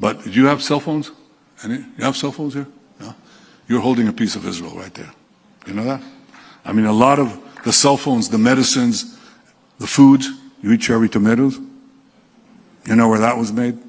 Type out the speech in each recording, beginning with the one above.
But do you have cell phones? You have cell phones here? No? You're holding a piece of Israel right there. You know that? I mean, a lot of the cell phones, the medicines, the foods, you eat cherry tomatoes. You know where that was made?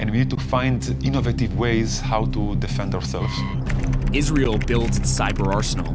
And we need to find innovative ways how to defend ourselves. Israel builds its cyber arsenal.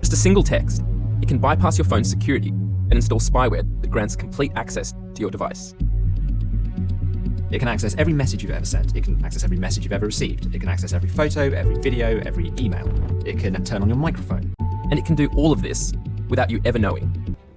Just a single text. It can bypass your phone's security and install spyware that grants complete access to your device. It can access every message you've ever sent. It can access every message you've ever received. It can access every photo, every video, every email. It can turn on your microphone. And it can do all of this without you ever knowing.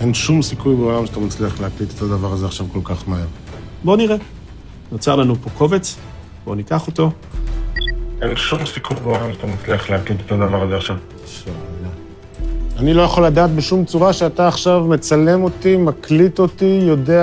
אין שום סיכוי בעולם שאתה מצליח להקליט את הדבר הזה עכשיו כל כך מהר. בוא נראה. נוצר לנו פה קובץ, בוא ניקח אותו. אין שום סיכוי בעולם שאתה מצליח להקליט את הדבר הזה עכשיו. אני לא יכול לדעת בשום צורה שאתה עכשיו מצלם אותי, מקליט אותי, יודע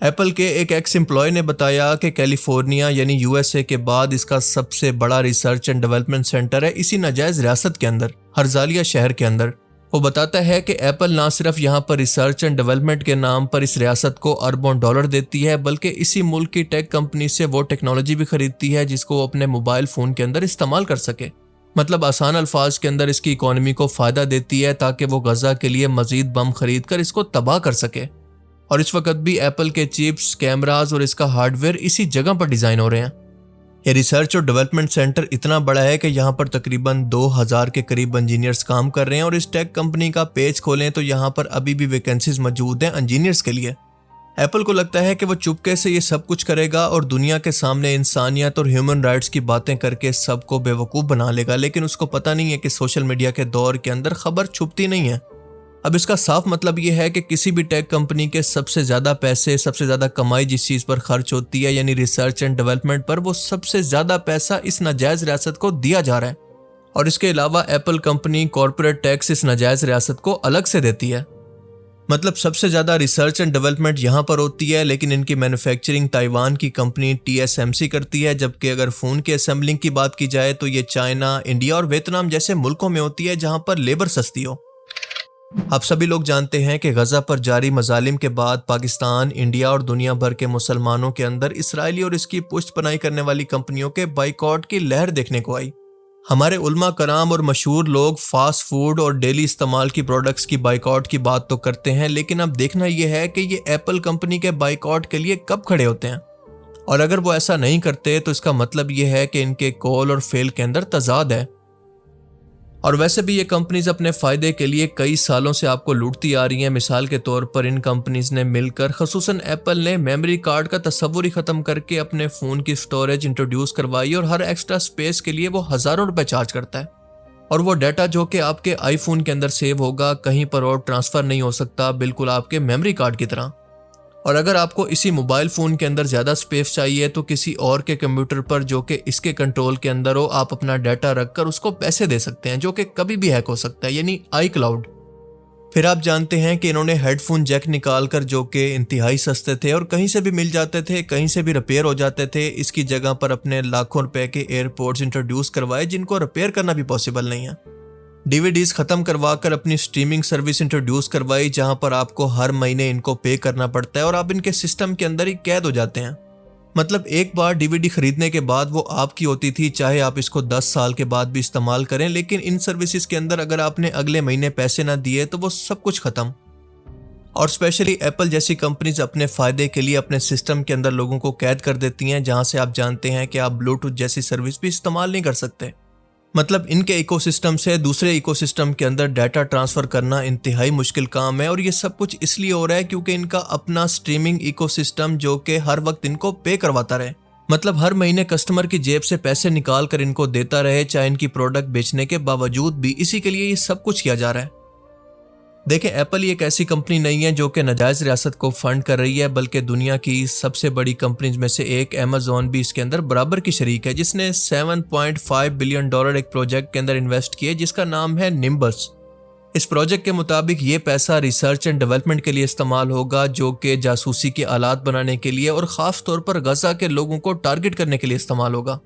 apple کے ایک x employee نے بتایا کہ California یعنی U S A کے بعد اس کا سب سے بڑا ریسرچ اینڈ ڈیولپمنٹ سینٹر ہے اسی ناجائز ریاست کے اندر، ہرزالیہ شہر کے اندر۔ وہ بتاتا ہے کہ ایپل نہ صرف یہاں پر ریسرچ اینڈ ڈیولپمنٹ کے نام پر اس ریاست کو اربوں ڈالر دیتی ہے، بلکہ اسی ملک کی ٹیک کمپنی سے وہ ٹیکنالوجی بھی خریدتی ہے جس کو وہ اپنے موبائل فون کے اندر استعمال کر سکے۔ مطلب آسان الفاظ کے اندر اس کی اکانومی کو فائدہ دیتی ہے تاکہ وہ غزہ کے لیے مزید بم خرید کر اس کو تباہ کر سکے۔ اور اس وقت بھی ایپل کے چپس، کیمراز اور اس کا ہارڈ ویئر اسی جگہ پر ڈیزائن ہو رہے ہیں۔ یہ ریسرچ اور ڈیولپمنٹ سینٹر اتنا بڑا ہے کہ یہاں پر تقریباً 2000 کے قریب انجینئرز کام کر رہے ہیں، اور اس ٹیک کمپنی کا پیج کھولیں تو یہاں پر ابھی بھی ویکنسیز موجود ہیں انجینئرز کے لیے۔ ایپل کو لگتا ہے کہ وہ چپکے سے یہ سب کچھ کرے گا اور دنیا کے سامنے انسانیت اور ہیومن رائٹس کی باتیں کر کے سب کو بے وقوف بنا لے گا، لیکن اس کو پتہ نہیں ہے کہ سوشل میڈیا کے دور کے اندر خبر چھپتی نہیں ہے۔ اب اس کا صاف مطلب یہ ہے کہ کسی بھی ٹیک کمپنی کے سب سے زیادہ پیسے، سب سے زیادہ کمائی جس چیز پر خرچ ہوتی ہے یعنی ریسرچ اینڈ ڈیولپمنٹ پر، وہ سب سے زیادہ پیسہ اس ناجائز ریاست کو دیا جا رہا ہے۔ اور اس کے علاوہ ایپل کمپنی کارپوریٹ ٹیکس اس ناجائز ریاست کو الگ سے دیتی ہے۔ مطلب سب سے زیادہ ریسرچ اینڈ ڈیولپمنٹ یہاں پر ہوتی ہے، لیکن ان کی مینوفیکچرنگ تائیوان کی کمپنی TSMC کرتی ہے، جبکہ اگر فون کے اسمبلنگ کی بات کی جائے تو یہ چائنا، انڈیا اور ویتنام جیسے ملکوں میں ہوتی ہے جہاں پر لیبر سستی ہو۔ آپ سبھی لوگ جانتے ہیں کہ غزہ پر جاری مظالم کے بعد پاکستان، انڈیا اور دنیا بھر کے مسلمانوں کے اندر اسرائیلی اور اس کی پشت پناہی کرنے والی کمپنیوں کے بائیکاٹ کی لہر دیکھنے کو آئی۔ ہمارے علماء کرام اور مشہور لوگ فاسٹ فوڈ اور ڈیلی استعمال کی پروڈکٹس کی بائیکاٹ کی بات تو کرتے ہیں، لیکن اب دیکھنا یہ ہے کہ یہ ایپل کمپنی کے بائیکاٹ کے لیے کب کھڑے ہوتے ہیں، اور اگر وہ ایسا نہیں کرتے تو اس کا مطلب یہ ہے کہ ان کے کول اور فیل کے اندر تضاد ہے۔ اور ویسے بھی یہ کمپنیز اپنے فائدے کے لیے کئی سالوں سے آپ کو لوٹتی آ رہی ہیں۔ مثال کے طور پر ان کمپنیز نے مل کر، خصوصاً ایپل نے میموری کارڈ کا تصور ہی ختم کر کے اپنے فون کی سٹوریج انٹروڈیوس کروائی، اور ہر ایکسٹرا سپیس کے لیے وہ ہزاروں روپے چارج کرتا ہے، اور وہ ڈیٹا جو کہ آپ کے آئی فون کے اندر سیو ہوگا کہیں پر اور ٹرانسفر نہیں ہو سکتا، بالکل آپ کے میموری کارڈ کی طرح۔ اور اگر آپ کو اسی موبائل فون کے اندر زیادہ سپیس چاہیے تو کسی اور کے کمپیوٹر پر جو کہ اس کے کنٹرول کے اندر ہو، آپ اپنا ڈیٹا رکھ کر اس کو پیسے دے سکتے ہیں جو کہ کبھی بھی ہیک ہو سکتا ہے، یعنی آئی کلاؤڈ۔ پھر آپ جانتے ہیں کہ انہوں نے ہیڈ فون جیک نکال کر، جو کہ انتہائی سستے تھے اور کہیں سے بھی مل جاتے تھے، کہیں سے بھی ریپیئر ہو جاتے تھے، اس کی جگہ پر اپنے لاکھوں روپے کے ایئر پوڈز انٹروڈیوس کروائے جن کو ریپیئر کرنا بھی پاسبل نہیں ہے۔ DVDs ختم کروا کر اپنی سٹریمنگ سروس انٹروڈیوس کروائی جہاں پر آپ کو ہر مہینے ان کو پے کرنا پڑتا ہے اور آپ ان کے سسٹم کے اندر ہی قید ہو جاتے ہیں۔ مطلب ایک بار DVD خریدنے کے بعد وہ آپ کی ہوتی تھی، چاہے آپ اس کو 10 سال کے بعد بھی استعمال کریں، لیکن ان سروسز کے اندر اگر آپ نے اگلے مہینے پیسے نہ دیے تو وہ سب کچھ ختم۔ اور اسپیشلی ایپل جیسی کمپنیز اپنے فائدے کے لیے اپنے سسٹم کے اندر لوگوں کو قید کر دیتی ہیں، جہاں سے آپ جانتے ہیں کہ آپ بلوٹوتھ جیسی سروس بھی استعمال نہیں کر سکتے۔ مطلب ان کے ایکو سسٹم سے دوسرے ایکو سسٹم کے اندر ڈیٹا ٹرانسفر کرنا انتہائی مشکل کام ہے، اور یہ سب کچھ اس لیے ہو رہا ہے کیونکہ ان کا اپنا سٹریمنگ ایکو سسٹم جو کہ ہر وقت ان کو پے کرواتا رہے، مطلب ہر مہینے کسٹمر کی جیب سے پیسے نکال کر ان کو دیتا رہے، چاہے ان کی پروڈکٹ بیچنے کے باوجود بھی۔ اسی کے لیے یہ سب کچھ کیا جا رہا ہے۔ دیکھیں، ایپل ایک ایسی کمپنی نہیں ہے جو کہ ناجائز ریاست کو فنڈ کر رہی ہے، بلکہ دنیا کی سب سے بڑی کمپنیز میں سے ایک ایمیزون بھی اس کے اندر برابر کی شریک ہے، جس نے $7.5 بلین ایک پروجیکٹ کے اندر انویسٹ کیے جس کا نام ہے نمبس۔ اس پروجیکٹ کے مطابق یہ پیسہ ریسرچ اینڈ ڈیولپمنٹ کے لیے استعمال ہوگا، جو کہ جاسوسی کے آلات بنانے کے لیے اور خاص طور پر غزہ کے لوگوں کو ٹارگٹ کرنے کے لیے استعمال ہوگا۔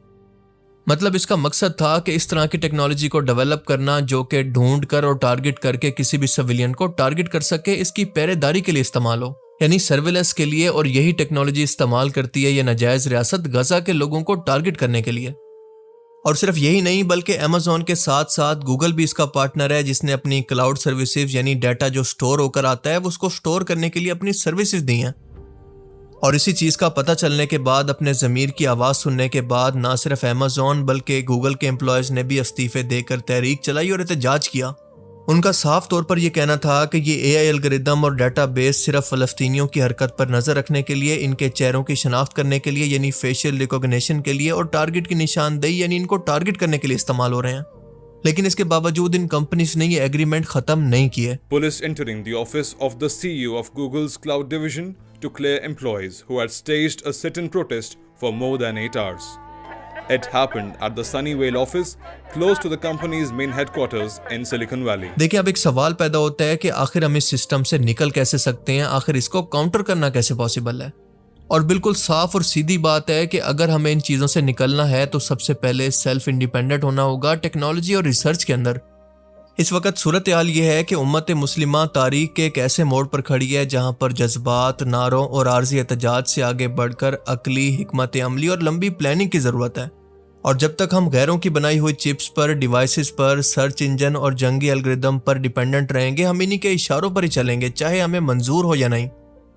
مطلب اس کا مقصد تھا کہ اس طرح کی ٹیکنالوجی کو ڈیولپ کرنا جو کہ ڈھونڈ کر اور ٹارگٹ کر کے کسی بھی سویلین کو ٹارگٹ کر سکے، اس کی پہرے داری کے لیے استعمال ہو، یعنی سرویلنس کے لیے، اور یہی ٹیکنالوجی استعمال کرتی ہے یہ ناجائز ریاست غزہ کے لوگوں کو ٹارگٹ کرنے کے لیے۔ اور صرف یہی نہیں بلکہ ایمیزون کے ساتھ ساتھ گوگل بھی اس کا پارٹنر ہے، جس نے اپنی کلاؤڈ سروسز یعنی ڈیٹا جو سٹور ہو کر آتا ہے وہ اس کو سٹور کرنے کے لیے اپنی سروسز دی ہیں۔ اور اسی چیز کا پتہ چلنے کے بعد، اپنے ضمیر کی آواز سننے کے بعد، نہ صرف ایمیزون بلکہ گوگل کے امپلائیز نے بھی استعفے دے کر تحریک چلائی اور احتجاج کیا۔ ان کا صاف طور پر یہ کہنا تھا کہ یہ AI الگوریدم اور ڈیٹا بیس صرف فلسطینیوں کی حرکت پر نظر رکھنے کے لیے، ان کے چہروں کی شناخت کرنے کے لیے یعنی فیشل ریکگنیشن کے لیے، اور ٹارگٹ کی نشاندہی یعنی ان کو ٹارگٹ کرنے کے لیے استعمال ہو رہے ہیں۔ لیکن اس کے باوجود ان کمپنیز نے یہ ایگریمنٹ ختم نہیں کیے۔ Police entering the office of the CEO of Google's cloud division to clear employees who had staged a sit-in protest for more than 8 hours. It happened at the Sunnyvale office, close to the company's main headquarters in Silicon Valley. دیکھیں اب ایک سوال پیدا ہوتا ہے کہ آخر ہم اس سسٹم سے نکل کیسے سکتے ہیں، آخر اس کو کاؤنٹر کرنا کیسے پاسبل ہے؟ اور بالکل صاف اور سیدھی بات ہے کہ اگر ہمیں ان چیزوں سے نکلنا ہے تو سب سے پہلے سیلف انڈیپینڈنٹ ہونا ہوگا ٹیکنالوجی اور ریسرچ کے اندر۔ اس وقت صورتحال یہ ہے کہ امت مسلمہ تاریخ کے ایک ایسے موڑ پر کھڑی ہے جہاں پر جذبات، نعروں اور عارضی احتجاج سے آگے بڑھ کر عقلی، حکمت عملی اور لمبی پلاننگ کی ضرورت ہے۔ اور جب تک ہم غیروں کی بنائی ہوئی چپس پر، ڈیوائسز پر، سرچ انجن اور جنگی الگوریدم پر ڈیپینڈنٹ رہیں گے، ہم انہی کے اشاروں پر ہی چلیں گے، چاہے ہمیں منظور ہو یا نہیں۔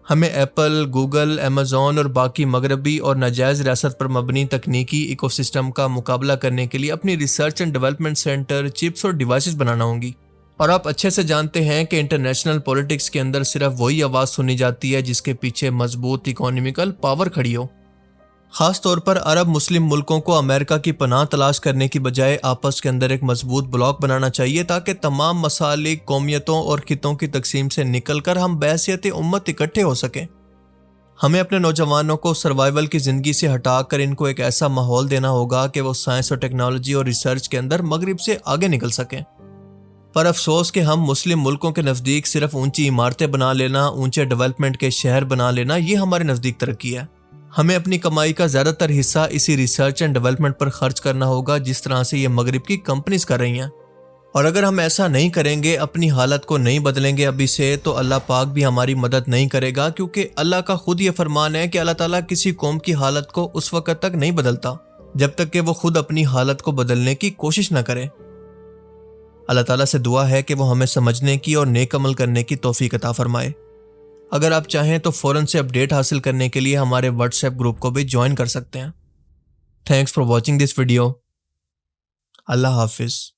ہمیں ایپل، گوگل، ایمیزون اور باقی مغربی اور ناجائز ریاست پر مبنی تکنیکی ایکو سسٹم کا مقابلہ کرنے کے لیے اپنی research and development centre, chips اور ڈیوائسز بنانا ہوں گی۔ اور آپ اچھے سے جانتے ہیں کہ انٹرنیشنل پولیٹکس کے اندر صرف وہی آواز سنی جاتی ہے جس کے پیچھے مضبوط اکانومیکل پاور کھڑی ہو۔ خاص طور پر عرب مسلم ملکوں کو امریکہ کی پناہ تلاش کرنے کی بجائے آپس کے اندر ایک مضبوط بلاک بنانا چاہیے تاکہ تمام مسالک، قومیتوں اور خطوں کی تقسیم سے نکل کر ہم بحیثیت امت اکٹھے ہو سکیں۔ ہمیں اپنے نوجوانوں کو سروائیول کی زندگی سے ہٹا کر ان کو ایک ایسا ماحول دینا ہوگا کہ وہ سائنس اور ٹیکنالوجی اور ریسرچ کے اندر مغرب سے آگے نکل سکیں۔ پر افسوس کہ ہم مسلم ملکوں کے نزدیک صرف اونچی عمارتیں بنا لینا، اونچے ڈیولپمنٹ کے شہر بنا لینا، یہ ہمارے نزدیک ترقی ہے۔ ہمیں اپنی کمائی کا زیادہ تر حصہ اسی ریسرچ اینڈ ڈیولپمنٹ پر خرچ کرنا ہوگا جس طرح سے یہ مغرب کی کمپنیز کر رہی ہیں۔ اور اگر ہم ایسا نہیں کریں گے، اپنی حالت کو نہیں بدلیں گے ابھی سے، تو اللہ پاک بھی ہماری مدد نہیں کرے گا، کیونکہ اللہ کا خود یہ فرمان ہے کہ اللہ تعالیٰ کسی قوم کی حالت کو اس وقت تک نہیں بدلتا جب تک کہ وہ خود اپنی حالت کو بدلنے کی کوشش نہ کرے۔ اللہ تعالیٰ سے دعا ہے کہ وہ ہمیں سمجھنے کی اور نیک عمل کرنے کی توفیق عطا فرمائے۔ اگر آپ چاہیں تو فوراً سے اپڈیٹ حاصل کرنے کے لیے ہمارے واٹس ایپ گروپ کو بھی جوائن کر سکتے ہیں۔ Thanks for watching this video. اللہ حافظ۔